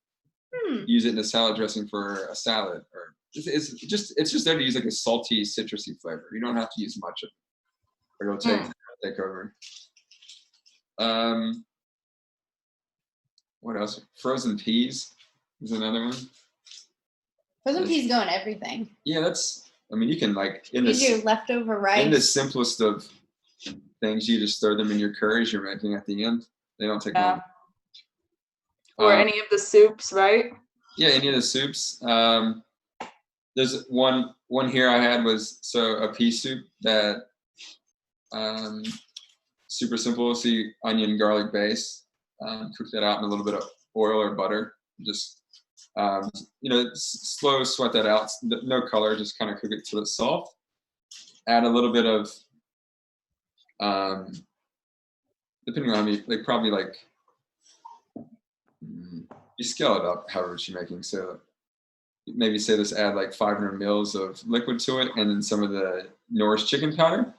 use it in a salad dressing for a salad, or it's just there to use like a salty, citrusy flavor. You don't have to use much of it, or it'll take over. What else? Frozen peas is another one. Frozen peas go in everything. Yeah, you can like use your leftover rice. In the simplest of things, you just throw them in your curries you're making at the end. They don't take long. Or any of the soups, right? Yeah, any of the soups. There's one here I had was a pea soup that super simple. See, onion, garlic base. Cook that out in a little bit of oil or butter. Just slow sweat that out. No color, just kind of cook it till it's soft. Add a little bit of, depending on probably you scale it up however much you're making. So maybe say this, add like 500 mils of liquid to it, and then some of the Norris chicken powder.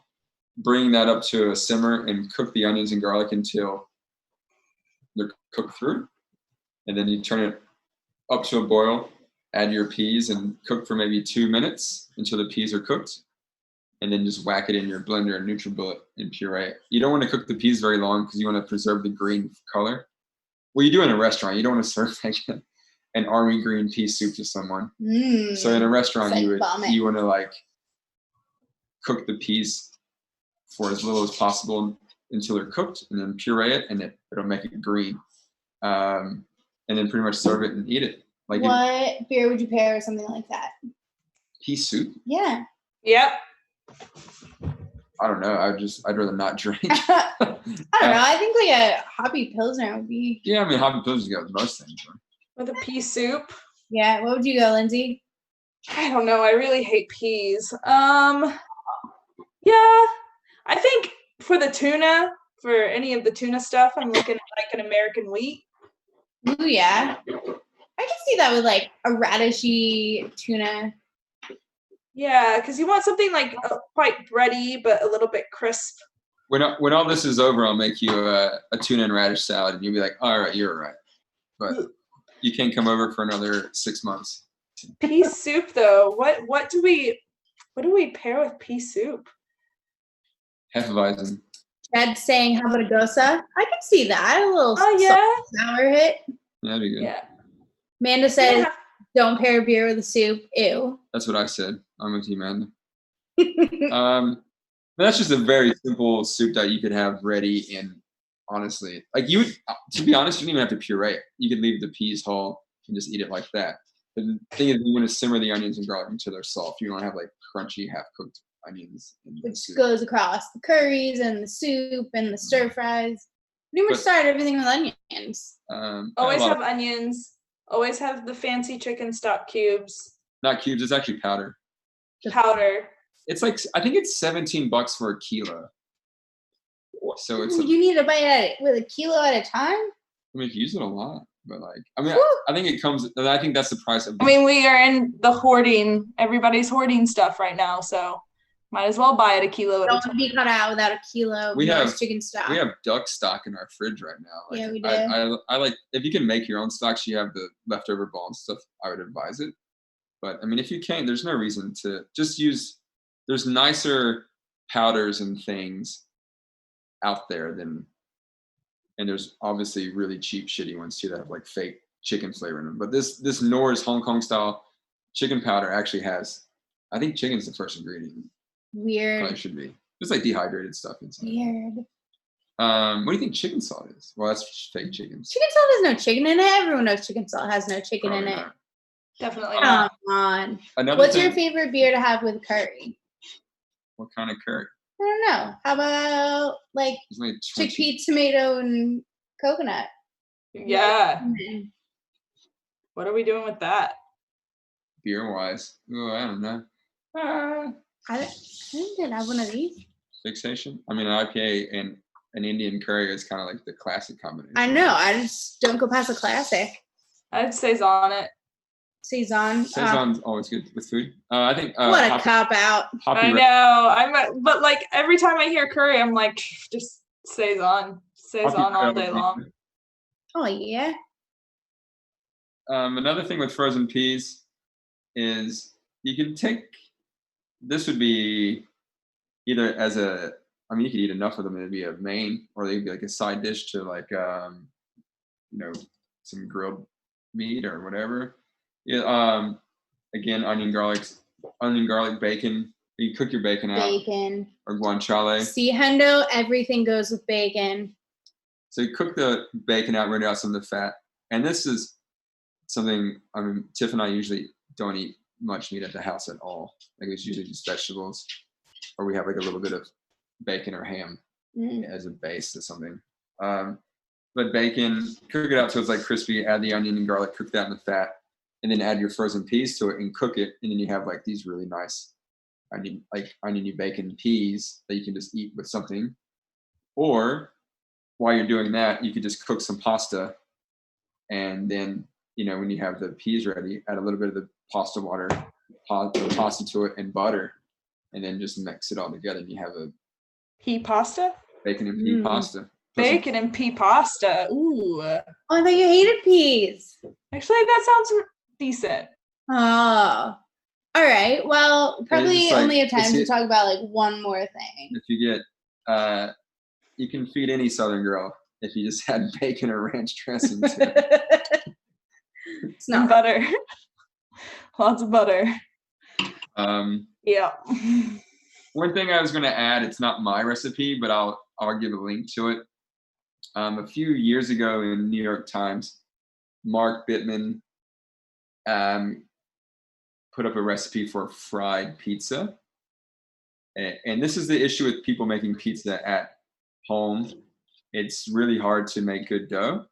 Bring that up to a simmer and cook the onions and garlic until they're cooked through, and then you turn it up to a boil, add your peas and cook for maybe 2 minutes until the peas are cooked, and then just whack it in your blender and NutriBullet and puree. You don't want to cook the peas very long because you want to preserve the green color. Well, you do in a restaurant. You don't want to serve like an army green pea soup to someone. So in a restaurant, you want to like cook the peas for as little as possible until they're cooked, and then puree it, and it'll make it green. And then pretty much serve it and eat it. Like, what beer would you pair with something like that? Pea soup? Yeah. Yep. I don't know. I'd rather not drink. I don't know. I think like a hoppy pilsner would be. Yeah, I mean, hoppy pilsner goes with most things. With a pea soup. Yeah. What would you go, Lindsay? I don't know. I really hate peas. Yeah. I think for the tuna, for any of the tuna stuff, I'm looking at like an American wheat. Ooh, yeah. I can see that with like a radishy tuna. Yeah, because you want something like quite bready, but a little bit crisp. When all this is over, I'll make you a tuna and radish salad, and you'll be like, all right, you're right. But you can't come over for another 6 months. Pea soup, though. What do we What do we pair with pea soup? Hefeweizen. Chad's saying, how about a gosa? I can see that. A little sour hit. Yeah, that'd be good. Yeah. Amanda says, don't pair beer with a soup. Ew. That's what I said. I'm with you, Amanda. That's just a very simple soup that you could have ready. And honestly, like you would, to be honest, you don't even have to puree it. You could leave the peas whole and just eat it like that. But the thing is, you want to simmer the onions and garlic until they're soft. You don't have like crunchy, half-cooked onions. Which goes across the curries and the soup and the stir fries. Pretty much start everything with onions. Always have onions. Always have the fancy chicken stock cubes. Not cubes, it's actually powder. Powder. It's like, I think it's $17 for a kilo. So it's you need to buy it with a kilo at a time? I mean, if you use it a lot, but like, I mean, I think it comes, I think that's the price of. I mean, we are in the hoarding, everybody's hoarding stuff right now, so might as well buy it a kilo at a time. Don't be cut out without a kilo of chicken stock. We have duck stock in our fridge right now. Like, yeah, we do. I like, if you can make your own stocks, you have the leftover ball and stuff, I would advise it. But I mean, if you can't, there's no reason to just use, there's nicer powders and things out there than, and there's obviously really cheap, shitty ones too that have like fake chicken flavor in them. But this Knorr's Hong Kong style chicken powder actually has, I think chicken's the first ingredient. Weird. Probably should be. It's like dehydrated stuff inside. Weird. What do you think chicken salt is? Well, that's fake chicken. Chicken salt has no chicken in it. Everyone knows chicken salt has no chicken in it. Not. Definitely not. Come on. What's your favorite beer to have with curry? What kind of curry? I don't know. How about like chickpea, tomato, and coconut? Yeah. Mm-hmm. What are we doing with that? Beer wise, I don't know. I didn't have one of these. Fixation. I mean, an IPA and an Indian curry is kind of like the classic combination. I know. I just don't go past a classic. I'd Saison it. Saison's always good with food. I think. What a cop out! I know. But like every time I hear curry, I'm like, just Saison all day long. Oh yeah. Another thing with frozen peas is you can take. This would be either as a. I mean, you could eat enough of them; it'd be a main, or they could be like a side dish to like, some grilled meat or whatever. Yeah, again, onion, garlic, bacon. You cook your bacon out. Bacon. Or guanciale. See, Hendo, everything goes with bacon. So you cook the bacon out, rinse out some of the fat. And this is something, I mean, Tiff and I usually don't eat much meat at the house at all. Like it's usually just vegetables. Or we have like a little bit of bacon or ham as a base to something. But bacon, cook it out so it's like crispy, add the onion and garlic, cook that in the fat. And then add your frozen peas to it and cook it. And then you have like these really nice oniony bacon peas that you can just eat with something. Or while you're doing that, you could just cook some pasta. And then, when you have the peas ready, add a little bit of the pasta water, pasta to it and butter. And then just mix it all together. And you have a pea pasta? Bacon and pea pasta. Bacon and pea pasta. Ooh. Oh, I thought you hated peas. Actually, that sounds decent. Oh, all right. Well, probably only have time to talk about like one more thing. If you get, you can feed any Southern girl if you just had bacon or ranch dressing. It's not butter. Lots of butter. Yeah. One thing I was going to add, it's not my recipe, but I'll give a link to it. A few years ago in New York Times, Mark Bittman put up a recipe for fried pizza. And this is the issue with people making pizza at home. It's really hard to make good dough,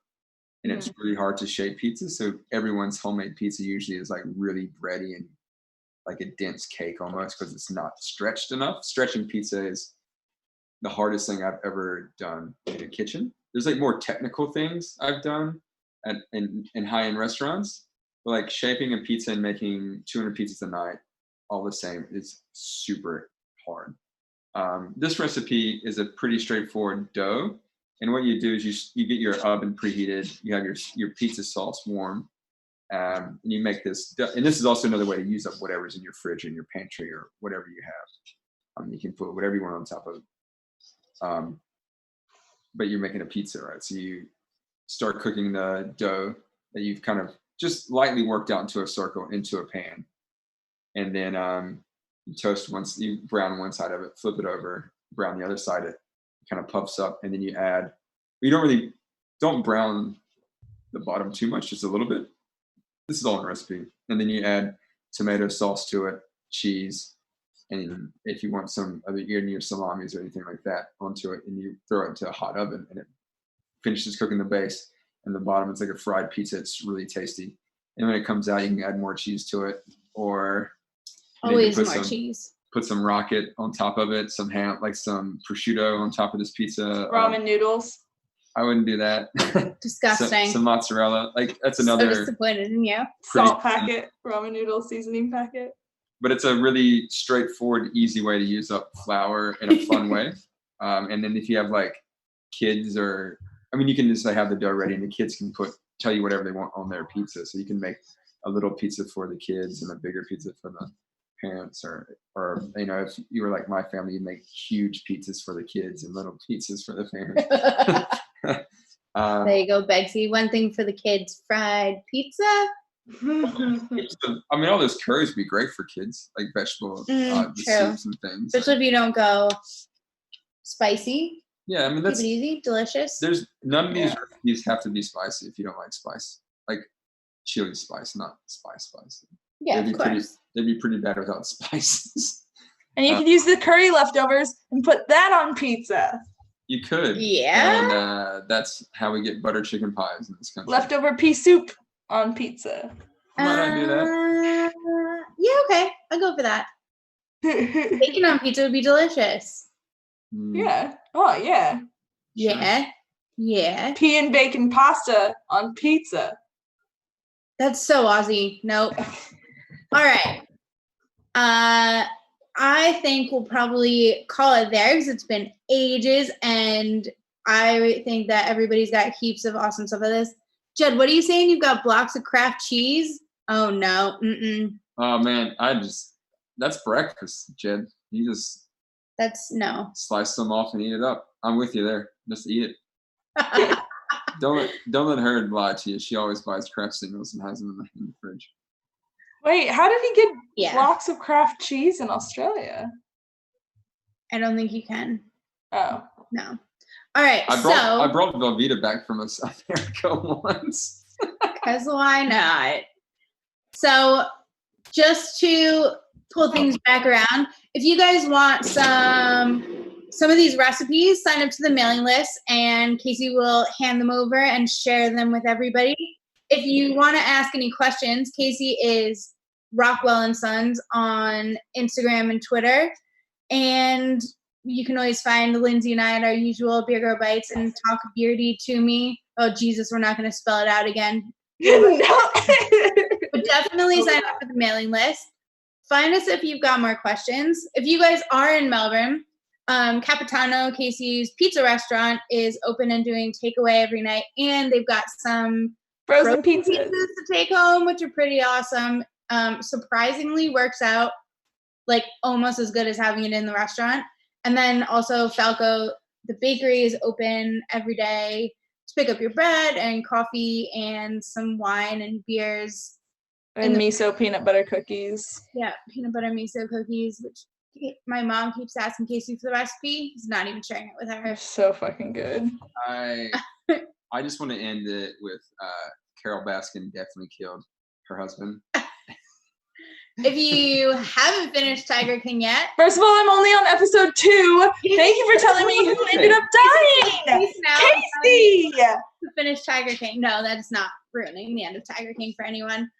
and it's really hard to shape pizza. So everyone's homemade pizza usually is like really bready and like a dense cake almost because it's not stretched enough. Stretching pizza is the hardest thing I've ever done in a kitchen. There's like more technical things I've done in high-end restaurants, but like shaping a pizza and making 200 pizzas a night, all the same, is super hard. This recipe is a pretty straightforward dough. And what you do is you get your oven preheated, you have your pizza sauce warm, And you make this, and this is also another way to use up whatever's in your fridge or in your pantry or whatever you have. You can put whatever you want on top of it. But you're making a pizza, right? So you start cooking the dough that you've kind of just lightly worked out into a circle into a pan. And then you toast once, you brown one side of it, flip it over, brown the other side, it kind of puffs up. And then you add, don't brown the bottom too much, just a little bit. This is all in the recipe. And then you add tomato sauce to it, cheese, and if you want some of your salamis or anything like that onto it, and you throw it into a hot oven, and it finishes cooking the base. And the bottom, it's like a fried pizza. It's really tasty. And when it comes out, you can add more cheese to it, or always more cheese. Put some rocket on top of it, some ham, like some prosciutto on top of this pizza. Ramen noodles. I wouldn't do that. Disgusting. Some mozzarella. Like that's another. So disappointed in you. Salt packet, ramen noodle seasoning packet. But it's a really straightforward, easy way to use up flour in a fun way. And then if you have like kids or, you can just have the dough ready and the kids can tell you whatever they want on their pizza. So you can make a little pizza for the kids and a bigger pizza for the parents, or if you were like my family, you make huge pizzas for the kids and little pizzas for the parents. There you go, Begsy. One thing for the kids: fried pizza. All those curries would be great for kids, like vegetable soups and things. Especially if you don't go spicy. Yeah, that's keep it easy, delicious. There's none of these recipes have to be spicy if you don't like spice, like chili spice, not spice. Yeah, of course. They'd be pretty bad without spices. And you could use the curry leftovers and put that on pizza. You could. Yeah. And that's how we get butter chicken pies in this country. Leftover pea soup on pizza. Might I do that? Yeah, okay. I'll go for that. Bacon on pizza would be delicious. Yeah. Oh, yeah. Yeah. Yeah. Pea and bacon pasta on pizza. That's so Aussie. Nope. All right. I think we'll probably call it there because it's been ages, and I think that everybody's got heaps of awesome stuff of this. Jed, what are you saying? You've got blocks of Kraft cheese? Oh, no. Oh, man. That's breakfast, Jed. You just... That's no. Slice them off and eat it up. I'm with you there. Just eat it. Don't let her lie to you. She always buys Kraft singles and has them in the fridge. Wait, how did he get blocks of Kraft cheese in Australia? I don't think you can. Oh. No. All right. I brought Velveeta back from South America once. Because why not? So just to pull things back around, if you guys want some of these recipes, sign up to the mailing list and Casey will hand them over and share them with everybody. If you want to ask any questions, Casey is Rockwell and Sons on Instagram and Twitter. And you can always find Lindsay and I at our usual Beer Girl Bites and talk beardy to me. Oh, Jesus, we're not going to spell it out again. But definitely sign up for the mailing list. Find us if you've got more questions. If you guys are in Melbourne, Capitano, Casey's pizza restaurant, is open and doing takeaway every night. And they've got some frozen pizzas to take home, which are pretty awesome. Surprisingly works out like almost as good as having it in the restaurant. And then also Falco, the bakery, is open every day to pick up your bread and coffee and some wine and beers. And miso peanut butter cookies. Yeah, peanut butter miso cookies, which my mom keeps asking Casey for the recipe. He's not even sharing it with her. They're so fucking good. I just want to end it with Carol Baskin definitely killed her husband. If you haven't finished Tiger King yet. First of all, I'm only on episode 2. Thank you for telling me who ended up dying. Casey! To finish Tiger King. No, that's not ruining the end of Tiger King for anyone.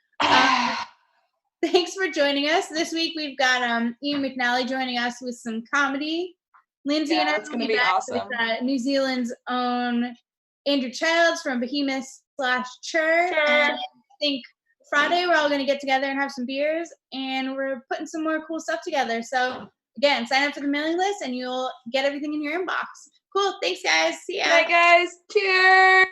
Thanks for joining us. This week we've got Ian McNally joining us with some comedy. Lindsay and I will be back awesome. With New Zealand's own Andrew Childs from Behemoth/Chur. And I think Friday we're all going to get together and have some beers, and we're putting some more cool stuff together. So again, sign up for the mailing list and you'll get everything in your inbox. Cool. Thanks, guys. See ya. Bye, guys. Cheers.